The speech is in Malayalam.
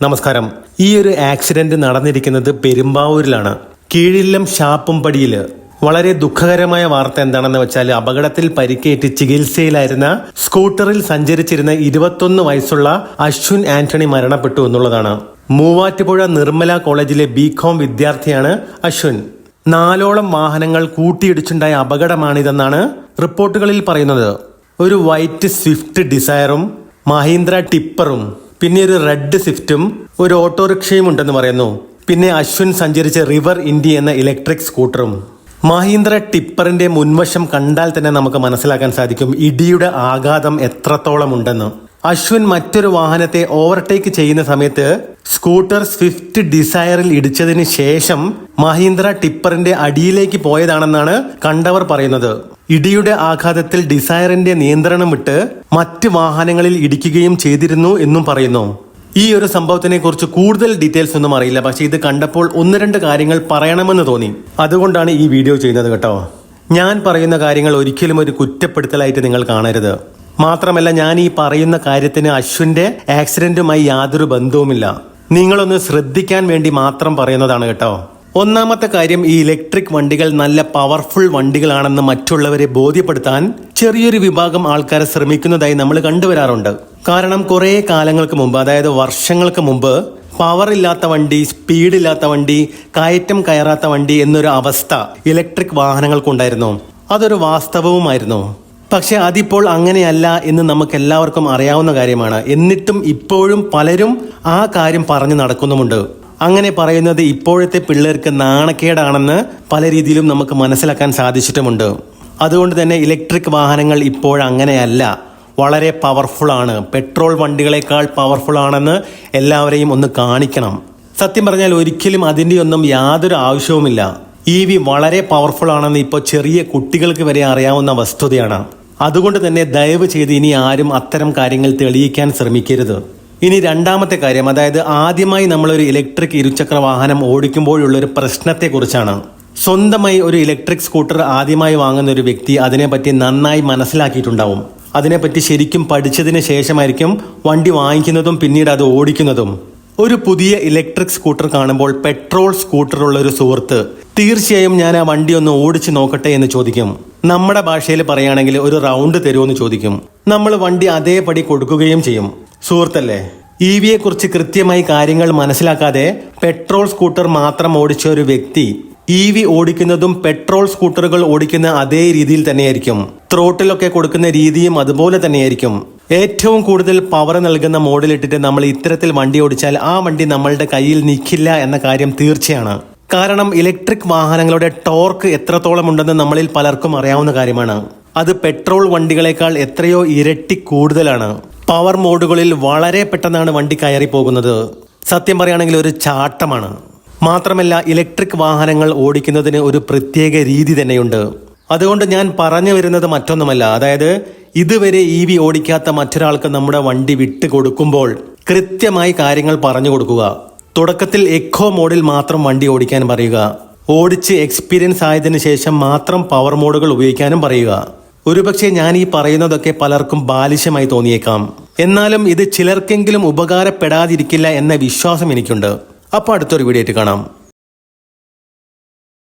നമസ്കാരം. ഈ ഒരു ആക്സിഡന്റ് നടന്നിരിക്കുന്നത് പെരുമ്പാവൂരിലാണ്. കീഴില്ലം ഷാപ്പുംപടിയില്. വളരെ ദുഃഖകരമായ വാർത്ത എന്താണെന്ന് വെച്ചാൽ, അപകടത്തിൽ പരിക്കേറ്റ് ചികിത്സയിലായിരുന്ന സ്കൂട്ടറിൽ സഞ്ചരിച്ചിരുന്ന 21 വയസ്സുള്ള അശ്വിൻ ആന്റണി മരണപ്പെട്ടു എന്നുള്ളതാണ്. മൂവാറ്റുപുഴ നിർമ്മല കോളേജിലെ ബികോം വിദ്യാർത്ഥിയാണ് അശ്വിൻ. 4ഓളം വാഹനങ്ങൾ കൂട്ടിയിടിച്ചുണ്ടായ അപകടമാണിതെന്നാണ് റിപ്പോർട്ടുകളിൽ പറയുന്നത്. ഒരു വൈറ്റ് സ്വിഫ്റ്റ് ഡിസയറും മഹീന്ദ്ര ടിപ്പറും പിന്നെ ഒരു റെഡ് സ്വിഫ്റ്റും ഒരു ഓട്ടോറിക്ഷയും ഉണ്ടെന്ന് പറയുന്നു. പിന്നെ അശ്വിൻ സഞ്ചരിച്ച റിവർ ഇന്ത്യ എന്ന ഇലക്ട്രിക് സ്കൂട്ടറും. മഹീന്ദ്ര ടിപ്പറിന്റെ മുൻവശം കണ്ടാൽ തന്നെ നമുക്ക് മനസ്സിലാക്കാൻ സാധിക്കും ഇടിയുടെ ആഘാതം എത്രത്തോളം ഉണ്ടെന്ന്. അശ്വിൻ മറ്റൊരു വാഹനത്തെ ഓവർടേക്ക് ചെയ്യുന്ന സമയത്ത് സ്കൂട്ടർ സ്വിഫ്റ്റ് ഡിസയറിൽ ഇടിച്ചതിന് ശേഷം മഹീന്ദ്ര ടിപ്പറിന്റെ അടിയിലേക്ക് പോയതാണെന്നാണ് കണ്ടവർ പറയുന്നത്. ഇടിയുടെ ആഘാതത്തിൽ ഡിസയറിന്റെ നിയന്ത്രണം വിട്ട് മറ്റ് വാഹനങ്ങളിൽ ഇടിക്കുകയും ചെയ്തിരുന്നു എന്നും പറയുന്നു. ഈ ഒരു സംഭവത്തിനെ കുറിച്ച് കൂടുതൽ ഡീറ്റെയിൽസ് ഒന്നും അറിയില്ല. പക്ഷെ ഇത് കണ്ടപ്പോൾ 1-2 കാര്യങ്ങൾ പറയണമെന്ന് തോന്നി. അതുകൊണ്ടാണ് ഈ വീഡിയോ ചെയ്യുന്നത് കേട്ടോ. ഞാൻ പറയുന്ന കാര്യങ്ങൾ ഒരിക്കലും ഒരു കുറ്റപ്പെടുത്തലായിട്ട് നിങ്ങൾ കാണരുത്. മാത്രമല്ല, ഞാൻ ഈ പറയുന്ന കാര്യത്തിന് അശ്വിന്റെ ആക്സിഡന്റുമായി യാതൊരു ബന്ധവുമില്ല. നിങ്ങളൊന്ന് ശ്രദ്ധിക്കാൻ വേണ്ടി മാത്രം പറയുന്നതാണ് കേട്ടോ. ഒന്നാമത്തെ കാര്യം, ഈ ഇലക്ട്രിക് വണ്ടികൾ നല്ല പവർഫുൾ വണ്ടികളാണെന്ന് മറ്റുള്ളവരെ ബോധ്യപ്പെടുത്താൻ ചെറിയൊരു വിഭാഗം ആൾക്കാർ ശ്രമിക്കുന്നതായി നമ്മൾ കണ്ടുവരാറുണ്ട്. കാരണം കുറെ കാലങ്ങൾക്ക് മുമ്പ്, അതായത് വർഷങ്ങൾക്ക് മുമ്പ്, പവർ ഇല്ലാത്ത വണ്ടി, സ്പീഡില്ലാത്ത വണ്ടി, കയറ്റം കയറാത്ത വണ്ടി എന്നൊരു അവസ്ഥ ഇലക്ട്രിക് വാഹനങ്ങൾക്കുണ്ടായിരുന്നു. അതൊരു വാസ്തവവുമായിരുന്നു. പക്ഷെ അതിപ്പോൾ അങ്ങനെയല്ല എന്ന് നമുക്ക് എല്ലാവർക്കും അറിയാവുന്ന കാര്യമാണ്. എന്നിട്ടും ഇപ്പോഴും പലരും ആ കാര്യം പറഞ്ഞു നടക്കുന്നുമുണ്ട്. അങ്ങനെ പറയുന്നത് ഇപ്പോഴത്തെ പിള്ളേർക്ക് നാണക്കേടാണെന്ന് പല രീതിയിലും നമുക്ക് മനസ്സിലാക്കാൻ സാധിച്ചിട്ടുമുണ്ട്. അതുകൊണ്ട് തന്നെ ഇലക്ട്രിക് വാഹനങ്ങൾ ഇപ്പോഴങ്ങനെയല്ല, വളരെ പവർഫുൾ ആണ്. പെട്രോൾ വണ്ടികളെക്കാൾ പവർഫുൾ ആണെന്ന് എല്ലാവരെയും ഒന്ന് കാണിക്കണം. സത്യം പറഞ്ഞാൽ ഒരിക്കലും അതിൻ്റെ ഒന്നും യാതൊരു ആവശ്യവുമില്ല. EV വളരെ പവർഫുൾ ആണെന്ന് ഇപ്പോൾ ചെറിയ കുട്ടികൾക്ക് വരെ അറിയാവുന്ന വസ്തുതയാണ്. അതുകൊണ്ട് തന്നെ ദയവ് ചെയ്ത് ഇനി ആരും അത്തരം കാര്യങ്ങൾ തെളിയിക്കാൻ ശ്രമിക്കരുത്. ഇനി രണ്ടാമത്തെ കാര്യം, അതായത് ആദ്യമായി നമ്മളൊരു ഇലക്ട്രിക് ഇരുചക്ര വാഹനം ഓടിക്കുമ്പോഴുള്ളൊരു പ്രശ്നത്തെക്കുറിച്ചാണ്. സ്വന്തമായി ഒരു ഇലക്ട്രിക് സ്കൂട്ടർ ആദ്യമായി വാങ്ങുന്ന ഒരു വ്യക്തി അതിനെപ്പറ്റി നന്നായി മനസ്സിലാക്കിയിട്ടുണ്ടാവും. അതിനെപ്പറ്റി ശരിക്കും പഠിച്ചതിന് ശേഷമായിരിക്കും വണ്ടി വാങ്ങിക്കുന്നതും പിന്നീട് അത് ഓടിക്കുന്നതും. ഒരു പുതിയ ഇലക്ട്രിക് സ്കൂട്ടർ കാണുമ്പോൾ പെട്രോൾ സ്കൂട്ടറുള്ള ഒരു സുഹൃത്ത് തീർച്ചയായും ഞാൻ ആ വണ്ടി ഒന്ന് ഓടിച്ചു നോക്കട്ടെ എന്ന് ചോദിക്കും. നമ്മുടെ ഭാഷയിൽ പറയുകയാണെങ്കിൽ ഒരു റൗണ്ട് തരുമോ എന്ന് ചോദിക്കും. നമ്മൾ വണ്ടി അതേപടി കൊടുക്കുകയും ചെയ്യും. സുഹൃത്തല്ലേ, EVയെ കുറിച്ച് കൃത്യമായി കാര്യങ്ങൾ മനസ്സിലാക്കാതെ പെട്രോൾ സ്കൂട്ടർ മാത്രം ഓടിച്ച ഒരു വ്യക്തി EV ഓടിക്കുന്നതും പെട്രോൾ സ്കൂട്ടറുകൾ ഓടിക്കുന്ന അതേ രീതിയിൽ തന്നെയായിരിക്കും. ത്രോട്ടിലൊക്കെ കൊടുക്കുന്ന രീതിയും അതുപോലെ തന്നെയായിരിക്കും. ഏറ്റവും കൂടുതൽ പവർ നൽകുന്ന മോഡിലിട്ടിട്ട് നമ്മൾ ഇത്തരത്തിൽ വണ്ടി ഓടിച്ചാൽ ആ വണ്ടി നമ്മളുടെ കയ്യിൽ നിൽക്കില്ല എന്ന കാര്യം തീർച്ചയാണ്. കാരണം ഇലക്ട്രിക് വാഹനങ്ങളുടെ ടോർക്ക് എത്രത്തോളം ഉണ്ടെന്ന് നമ്മളിൽ പലർക്കും അറിയാവുന്ന കാര്യമാണ്. അത് പെട്രോൾ വണ്ടികളെക്കാൾ എത്രയോ ഇരട്ടി കൂടുതലാണ്. പവർ മോഡുകളിൽ വളരെ പെട്ടെന്നാണ് വണ്ടി കയറി പോകുന്നത്. സത്യം പറയുകയാണെങ്കിൽ ഒരു ചാട്ടമാണ്. മാത്രമല്ല, ഇലക്ട്രിക് വാഹനങ്ങൾ ഓടിക്കുന്നതിന് ഒരു പ്രത്യേക രീതി തന്നെയുണ്ട്. അതുകൊണ്ട് ഞാൻ പറഞ്ഞു വരുന്നത് മറ്റൊന്നുമല്ല, അതായത് ഇതുവരെ EV ഓടിക്കാത്ത മറ്റൊരാൾക്ക് നമ്മുടെ വണ്ടി വിട്ട് കൊടുക്കുമ്പോൾ കൃത്യമായി കാര്യങ്ങൾ പറഞ്ഞു കൊടുക്കുക. തുടക്കത്തിൽ എക്കോ മോഡിൽ മാത്രം വണ്ടി ഓടിക്കാൻ പറയുക. ഓടിച്ച് എക്സ്പീരിയൻസ് ആയതിനു ശേഷം മാത്രം പവർ മോഡുകൾ ഉപയോഗിക്കാനും പറയുക. ഒരുപക്ഷെ ഞാൻ ഈ പറയുന്നതൊക്കെ പലർക്കും ബാലിശമായി തോന്നിയേക്കാം. എന്നാലും ഇത് ചിലർക്കെങ്കിലും ഉപകാരപ്പെടാതിരിക്കില്ല എന്ന വിശ്വാസം എനിക്കുണ്ട്. അപ്പോൾ അടുത്തൊരു വീഡിയോ ആയിട്ട് കാണാം.